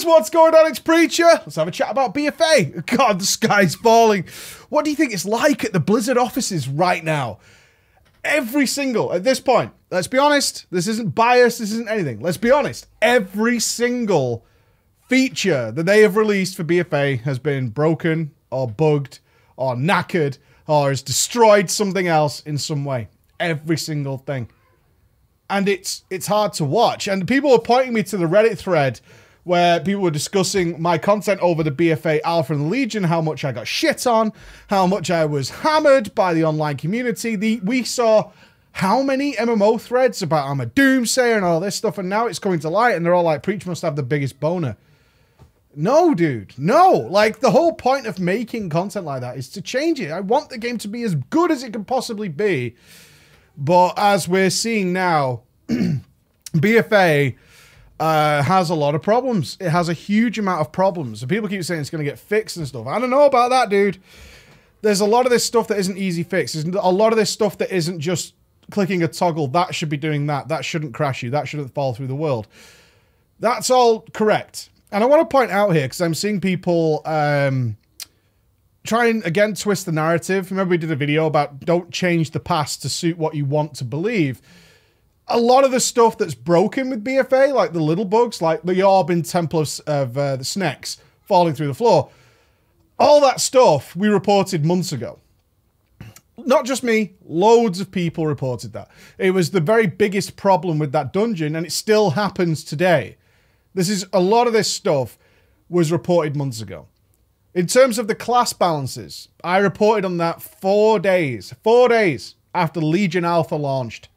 what's going on? It's Preacher. Let's have a chat about BFA. God, the sky's falling. What do you think it's like at the Blizzard offices right now? Every single, at this point, let's be honest, this isn't biased, this isn't anything. Let's be honest, every single feature that they have released for BFA has been broken or bugged or knackered or has destroyed something else in some way. Every single thing. And it's hard to watch. And people were pointing me to the Reddit thread where people were discussing my content over the BFA Alpha and the Legion, how much I got shit on, how much I was hammered by the online community. We saw how many MMO threads about I'm a doomsayer and all this stuff, and now it's coming to light, and they're all like, Preach must have the biggest boner. No, dude, no. Like, the whole point of making content like that is to change it. I want the game to be as good as it can possibly be. But as we're seeing now, BFA has a lot of problems. It has a huge amount of problems. And people keep saying it's going to get fixed and stuff. I don't know about that, dude. There's a lot of this stuff that isn't easy fixed. There's a lot of this stuff that isn't just clicking a toggle. That should be doing that. That shouldn't crash you. That shouldn't fall through the world. That's all correct. And I want to point out here, because I'm seeing people try and, again, twist the narrative. Remember we did a video about don't change the past to suit what you want to believe. A lot of the stuff that's broken with BFA, like the little bugs, like the orb in Temple of the Snakes falling through the floor, all that stuff we reported months ago. Not just me, loads of people reported that. It was the very biggest problem with that dungeon, and it still happens today. A lot of this stuff was reported months ago. In terms of the class balances, I reported on that 4 days. 4 days after Legion Alpha launched,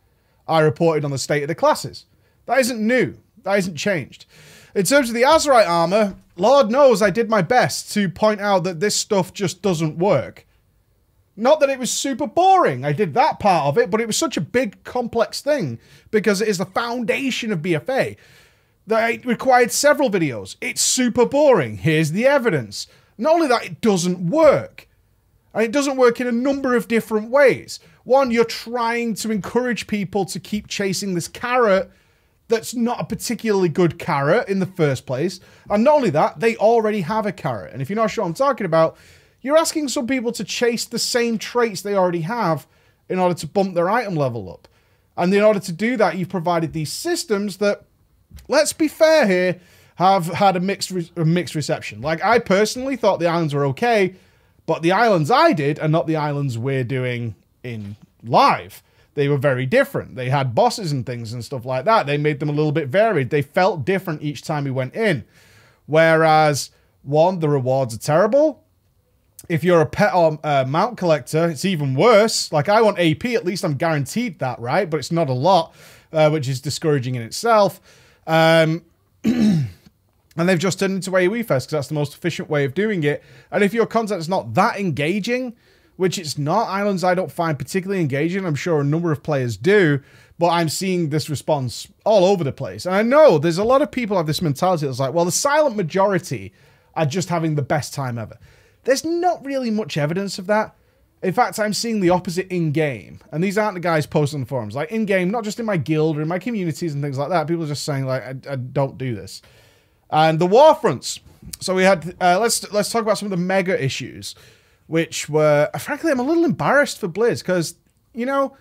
I reported on the state of the classes. That isn't new. That isn't changed. In terms of the Azerite armor, Lord knows I did my best to point out that this stuff just doesn't work. Not that it was super boring. I did that part of it, but it was such a big, complex thing because it is the foundation of BFA that it required several videos. It's super boring. Here's the evidence. Not only that, it doesn't work. And it doesn't work in a number of different ways. One, you're trying to encourage people to keep chasing this carrot that's not a particularly good carrot in the first place. And not only that, they already have a carrot. And if you're not sure what I'm talking about, you're asking some people to chase the same traits they already have in order to bump their item level up. And in order to do that, you've provided these systems that, let's be fair here, have had a mixed reception. Like, I personally thought the islands were okay, but the islands I did are not the islands we're doing in live. They were very different. They had bosses and things and stuff like that. They made them a little bit varied. They felt different each time we went in. Whereas, one, the rewards are terrible. If you're a pet or mount collector, it's even worse. Like, I want AP, at least I'm guaranteed that, right? But it's not a lot, which is discouraging in itself. And they've just turned into AoE Fest because that's the most efficient way of doing it. And if your content is not that engaging, which it's not, islands I don't find particularly engaging, I'm sure a number of players do, but I'm seeing this response all over the place. And I know there's a lot of people have this mentality that's like, well, the silent majority are just having the best time ever. There's not really much evidence of that. In fact, I'm seeing the opposite in-game. And these aren't the guys posting on the forums. Like, in-game, not just in my guild or in my communities and things like that, people are just saying, like, I don't do this. And the Warfronts. So we had, let's talk about some of the mega issues, which were, frankly, I'm a little embarrassed for Blizz, because, you know,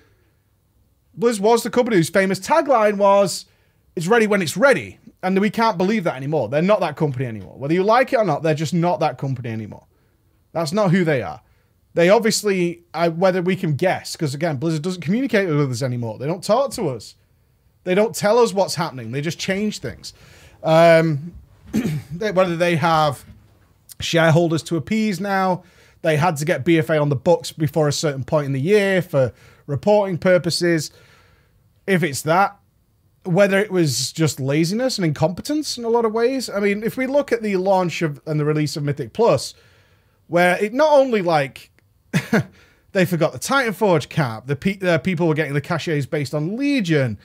Blizz was the company whose famous tagline was, it's ready when it's ready. And we can't believe that anymore. They're not that company anymore. Whether you like it or not, they're just not that company anymore. That's not who they are. They obviously, whether we can guess, because again, Blizzard doesn't communicate with us anymore. They don't talk to us. They don't tell us what's happening. They just change things. Whether they have shareholders to appease now, they had to get BFA on the books before a certain point in the year for reporting purposes. If it's that, whether it was just laziness and incompetence in a lot of ways. I mean, if we look at the launch of and the release of Mythic Plus, where it not only like they forgot the Titanforge cap, the people were getting the caches based on Legion.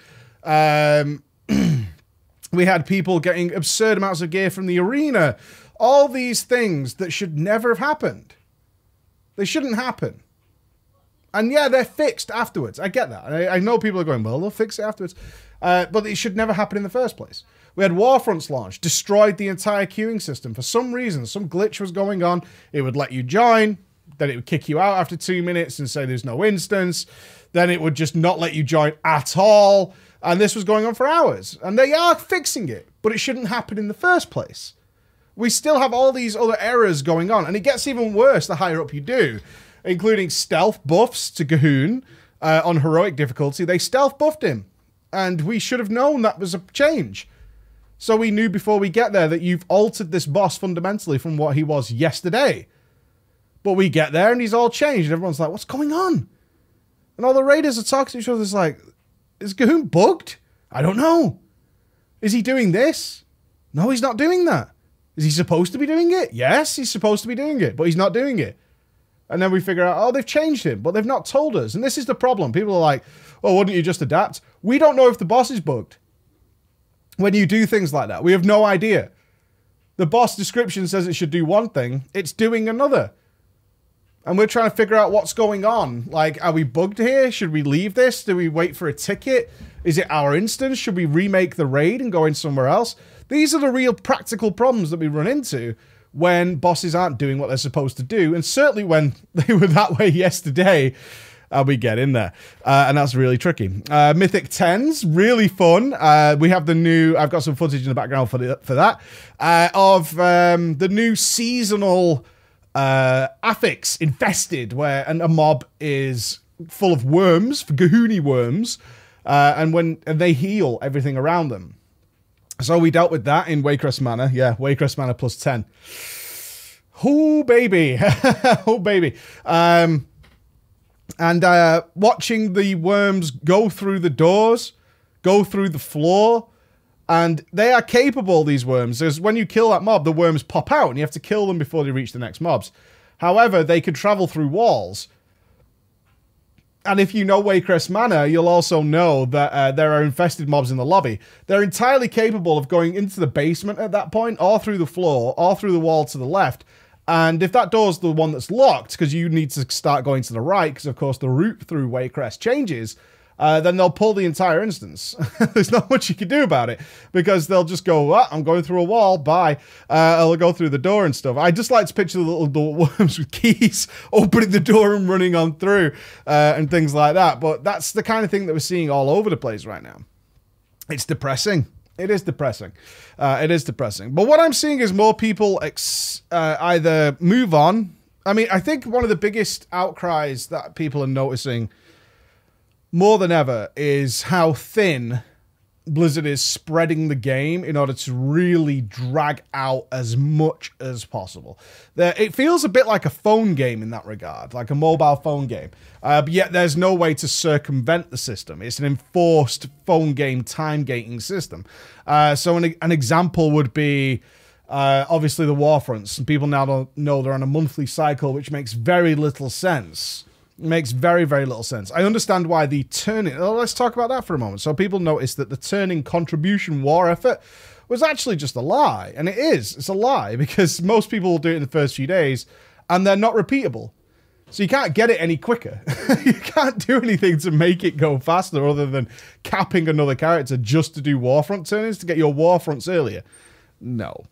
We had people getting absurd amounts of gear from the arena. All these things that should never have happened. They shouldn't happen. And yeah, they're fixed afterwards. I get that. I know people are going, well, they'll fix it afterwards. But it should never happen in the first place. We had Warfronts launch, destroyed the entire queuing system. For some reason, some glitch was going on. It would let you join, then it would kick you out after 2 minutes and say there's no instance. Then it would just not let you join at all. And this was going on for hours. And they are fixing it, but it shouldn't happen in the first place. We still have all these other errors going on, and it gets even worse the higher up you do, including stealth buffs to Gahoon on heroic difficulty. They stealth buffed him, and we should have known that was a change. So we knew before we get there that you've altered this boss fundamentally from what he was yesterday. But we get there and he's all changed, and everyone's like, what's going on? And all the raiders are talking to each other. It's like, is Gahoon bugged? I don't know. Is he doing this? No, he's not doing that. Is he supposed to be doing it? Yes, he's supposed to be doing it, but he's not doing it. And then we figure out, oh, they've changed him, but they've not told us. And this is the problem. People are like, oh, wouldn't you just adapt? We don't know if the boss is bugged. When you do things like that, we have no idea. The boss description says it should do one thing. It's doing another. And we're trying to figure out what's going on. Like, are we bugged here? Should we leave this? Do we wait for a ticket? Is it our instance? Should we remake the raid and go in somewhere else? These are the real practical problems that we run into when bosses aren't doing what they're supposed to do. And certainly when they were that way yesterday, we get in there. And that's really tricky. Mythic 10s, really fun. We have the new, I've got some footage in the background for that, of the new seasonal affix infested, where a mob is full of worms, Gahooni worms, and they heal everything around them. So we dealt with that in Waycrest Manor. Yeah, Waycrest Manor plus 10. Oh, baby. Oh, baby. And watching the worms go through the doors, go through the floor, and they are capable, these worms. There's, when you kill that mob, the worms pop out, and you have to kill them before they reach the next mobs. However, they can travel through walls. And if you know Waycrest Manor, you'll also know that there are infested mobs in the lobby. They're entirely capable of going into the basement at that point, or through the floor, or through the wall to the left. And if that door's the one that's locked, because you need to start going to the right, because of course the route through Waycrest changes, then they'll pull the entire instance. There's not much you can do about it, because they'll just go, oh, I'm going through a wall, bye. They'll go through the door and stuff. I just like to picture the little worms with keys opening the door and running on through, and things like that. But that's the kind of thing that we're seeing all over the place right now. It's depressing. It is depressing. It is depressing. But what I'm seeing is more people either move on. I mean, I think one of the biggest outcries that people are noticing more than ever is how thin Blizzard is spreading the game in order to really drag out as much as possible. It feels a bit like a phone game in that regard, like a mobile phone game. But yet there's no way to circumvent the system. It's an enforced phone game time gating system. So an example would be obviously the Warfronts. And people now don't know they're on a monthly cycle, which makes very little sense. It makes very, very little sense. I understand why the turning... let's talk about that for a moment. So people noticed that the turning contribution war effort was actually just a lie. And it is. It's a lie, because most people will do it in the first few days, and they're not repeatable. So you can't get it any quicker. You can't do anything to make it go faster other than capping another character just to do Warfront turnings to get your Warfronts earlier. No.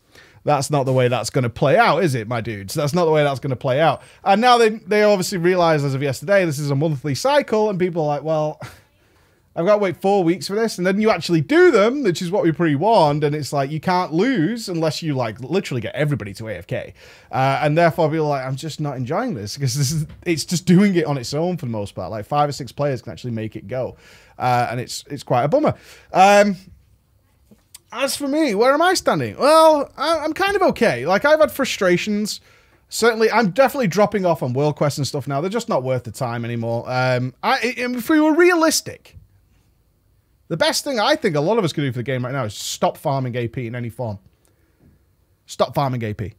That's not the way that's going to play out, is it, my dudes? That's not the way that's going to play out. And now they obviously realize as of yesterday this is a monthly cycle, and people are like, well, I've got to wait 4 weeks for this. And then you actually do them, which is what we pre-warned, and it's like you can't lose unless you like literally get everybody to AFK. And therefore people are like, I'm just not enjoying this, because it's just doing it on its own for the most part. Like 5 or 6 players can actually make it go. And it's quite a bummer. As for me, where am I standing? Well, I'm kind of okay. Like, I've had frustrations. Certainly, I'm definitely dropping off on World Quest and stuff now. They're just not worth the time anymore. If we were realistic, the best thing I think a lot of us can do for the game right now is stop farming AP in any form. Stop farming AP.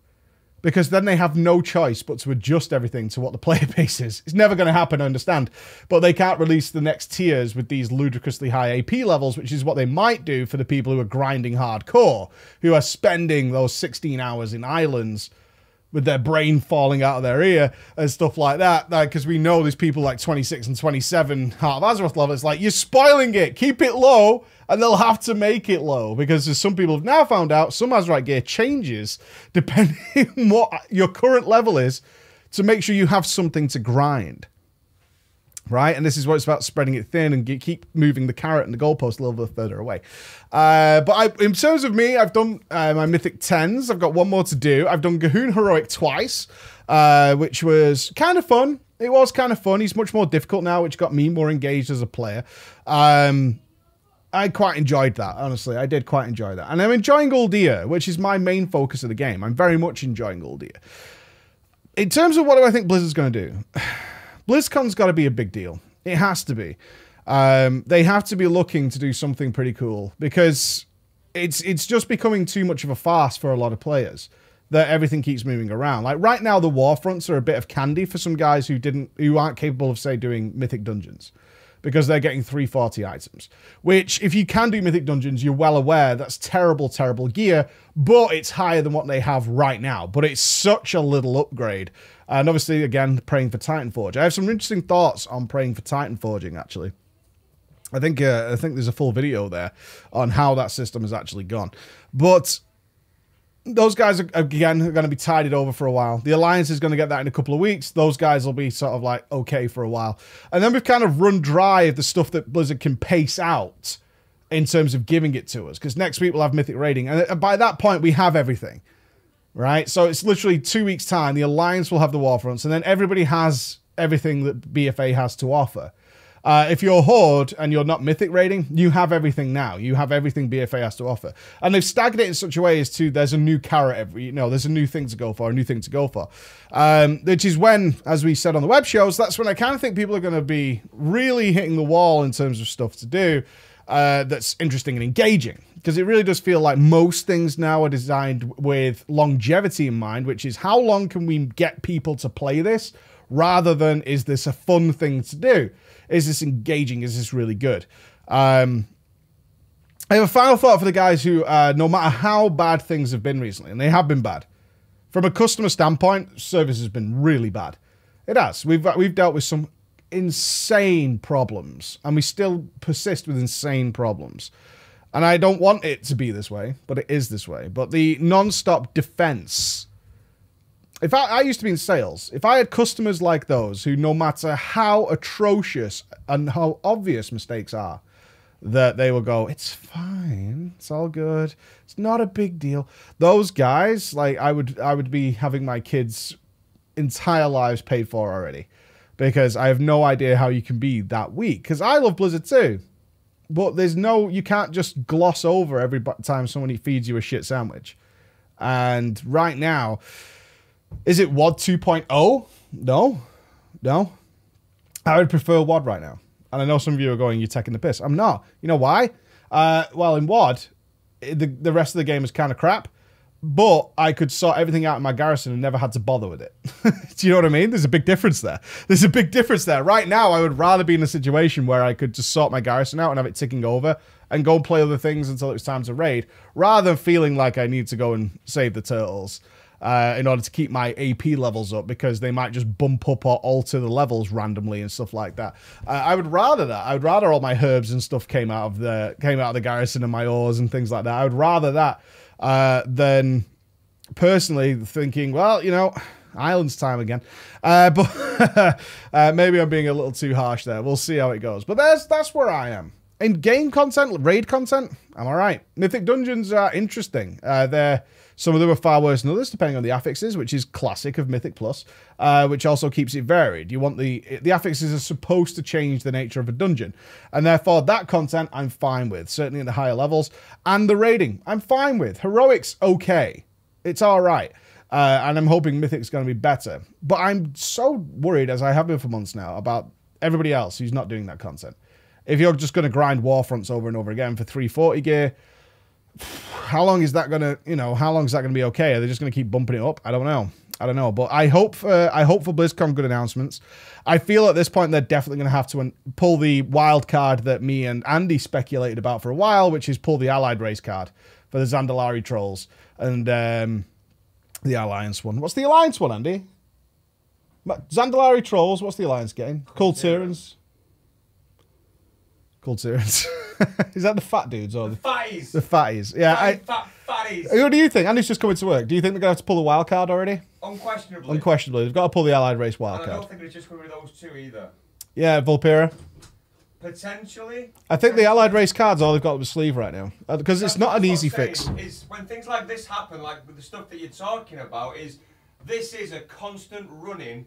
Because then they have no choice but to adjust everything to what the player base is. It's never going to happen, I understand. But they can't release the next tiers with these ludicrously high AP levels, which is what they might do for the people who are grinding hardcore, who are spending those 16 hours in islands with their brain falling out of their ear and stuff like that. Because we know there's people like 26 and 27 Heart of Azeroth level. It's like, you're spoiling it. Keep it low, and they'll have to make it low. Because as some people have now found out, some Azeroth gear changes depending on what your current level is to make sure you have something to grind. Right? And this is what it's about, spreading it thin and keep moving the carrot and the goalpost a little bit further away. But in terms of me, I've done my Mythic 10s. I've got one more to do. I've done Gahoon Heroic twice, which was kind of fun. It was kind of fun. He's much more difficult now, which got me more engaged as a player. I quite enjoyed that, honestly. I did quite enjoy that. And I'm enjoying Uldia, which is my main focus of the game. I'm very much enjoying Uldia. In terms of what do I think Blizzard's going to do? BlizzCon's got to be a big deal. It has to be. They have to be looking to do something pretty cool because it's just becoming too much of a farce for a lot of players that everything keeps moving around. Like right now, the Warfronts are a bit of candy for some guys who aren't capable of, say, doing Mythic Dungeons because they're getting 340 items, which if you can do Mythic Dungeons, you're well aware that's terrible, terrible gear, but it's higher than what they have right now. But it's such a little upgrade. And obviously, again, praying for Titanforge. I have some interesting thoughts on praying for Titanforging, actually. I think there's a full video there on how that system has actually gone. But those guys, again, are going to be tidied over for a while. The Alliance is going to get that in a couple of weeks. Those guys will be sort of like okay for a while. And then we've kind of run dry of the stuff that Blizzard can pace out in terms of giving it to us. Because next week we'll have Mythic Raiding. And by that point, we have everything. Right? So it's literally 2 weeks' time. The Alliance will have the Warfronts, and then everybody has everything that BFA has to offer. If you're Horde and you're not Mythic Raiding, you have everything now. You have everything BFA has to offer. And they've staggered it in such a way as to there's a new carrot there's a new thing to go for, a new thing to go for. Which is when, as we said on the web shows, that's when I kind of think people are going to be really hitting the wall in terms of stuff to do that's interesting and engaging. Because it really does feel like most things now are designed with longevity in mind, which is how long can we get people to play this, rather than is this a fun thing to do? Is this engaging? Is this really good? I have a final thought for the guys who, no matter how bad things have been recently, and they have been bad, from a customer standpoint, service has been really bad. It has. We've dealt with some insane problems, and we still persist with insane problems. And I don't want it to be this way, but it is this way. But the non-stop defense. If I used to be in sales, if I had customers like those who, no matter how atrocious and how obvious mistakes are, that they will go, it's fine, it's all good, it's not a big deal. Those guys, like I would be having my kids' entire lives paid for already, because I have no idea how you can be that weak. Because I love Blizzard too. But you can't just gloss over every time somebody feeds you a shit sandwich. And right now, is it WOD 2.0? No. I would prefer WOD right now. And I know some of you are going, you're taking the piss. I'm not. You know why? Well, in WOD, the rest of the game is kind of crap. But I could sort everything out in my garrison and never had to bother with it. Do you know what I mean? There's a big difference there. There's a big difference there. Right now, I would rather be in a situation where I could just sort my garrison out and have it ticking over and go and play other things until it was time to raid, rather than feeling like I need to go and save the turtles in order to keep my AP levels up, because they might just bump up or alter the levels randomly and stuff like that. I would rather that. I would rather all my herbs and stuff came out of the garrison and my ores and things like that. I would rather that than personally thinking, well, you know, Islands time again. But maybe I'm being a little too harsh there. We'll see how it goes. But that's where I am. In game content, raid content, I'm all right. Mythic Dungeons are interesting. Some of them are far worse than others, depending on the affixes, which is classic of Mythic Plus, which also keeps it varied. You want the affixes are supposed to change the nature of a dungeon, and therefore that content I'm fine with, certainly in the higher levels. And the raiding, I'm fine with. Heroics, okay. It's all right. And I'm hoping Mythic's going to be better. But I'm so worried, as I have been for months now, about everybody else who's not doing that content. If you're just going to grind Warfronts over and over again for 340 gear, how long is that going to, how long is that going to be okay? Are they just going to keep bumping it up? I don't know. But I hope for BlizzCon good announcements. I feel at this point they're definitely going to have to pull the wild card that me and Andy speculated about for a while, which is pull the Allied race card for the Zandalari trolls. And The Alliance one. What's the Alliance one, Andy? Zandalari Trolls. What's the Alliance getting? Cold Tyrants. Cold Tyrants. Is that the fat dudes or the fatties? The fatties. Yeah. Fatties. What do you think? Andy's just coming to work. Do you think they're going to have to pull the wild card already? Unquestionably. Unquestionably. They've got to pull the Allied Race wild And I card. don't think it's just going to be those two either. Yeah, Vulpera. Potentially. I think the Allied Race cards all they've got up the sleeve right now. Because it's not an easy fix. Is when things like this happen, like with the stuff that you're talking about, this is a constant running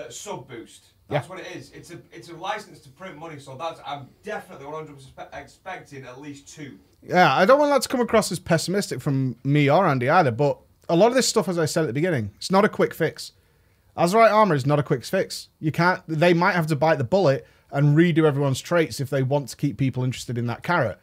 sub boost. That's what it is. It's a license to print money, so I'm definitely 100% expecting at least 2. Yeah, I don't want that to come across as pessimistic from me or Andy either, but a lot of this stuff, as I said at the beginning, it's not a quick fix. Azerite armor is not a quick fix. They might have to bite the bullet and redo everyone's traits if they want to keep people interested in that carrot.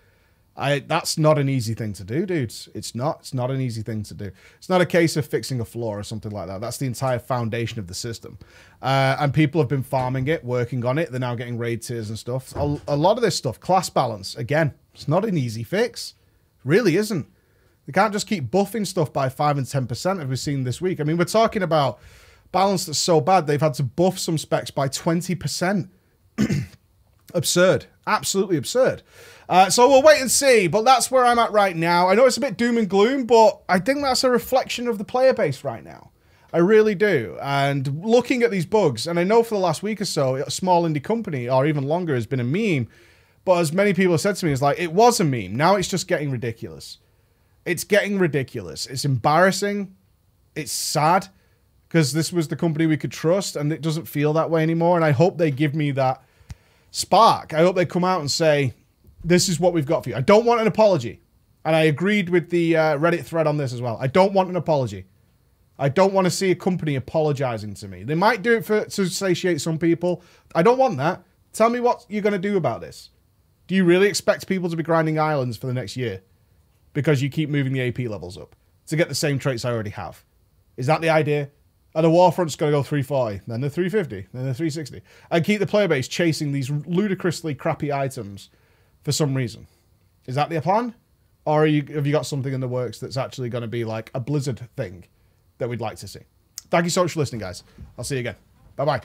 That's not an easy thing to do, dudes. It's not an easy thing to do. It's not a case of fixing a flaw or something like that. That's the entire foundation of the system. And people have been farming it, working on it. They're now getting raid tiers and stuff. A lot of this stuff, class balance, again, it's not an easy fix. It really isn't. They can't just keep buffing stuff by 5 and 10% as we've seen this week. I mean, we're talking about balance that's so bad they've had to buff some specs by 20%. Absurd. Absolutely absurd. So we'll wait and see, but that's where I'm at right now. I know it's a bit doom and gloom, but I think that's a reflection of the player base right now. I really do. And looking at these bugs, and I know for the last week or so, a small indie company, or even longer, has been a meme. But as many people have said to me, it's like, it was a meme. Now it's just getting ridiculous. It's getting ridiculous. It's embarrassing. It's sad, because this was the company we could trust, and it doesn't feel that way anymore. And I hope they give me that spark. I hope they come out and say, this is what we've got for you. I don't want an apology. And I agreed with the Reddit thread on this as well. I don't want an apology. I don't want to see a company apologizing to me. They might do it to satiate some people. I don't want that. Tell me what you're going to do about this. Do you really expect people to be grinding islands for the next year because you keep moving the AP levels up to get the same traits I already have? Is that the idea? Are the Warfronts going to go 340, then the 350, then the 360, and keep the player base chasing these ludicrously crappy items for some reason? Is that the plan? Or have you got something in the works that's actually going to be like a Blizzard thing that we'd like to see? Thank you so much for listening, guys. I'll see you again. Bye-bye.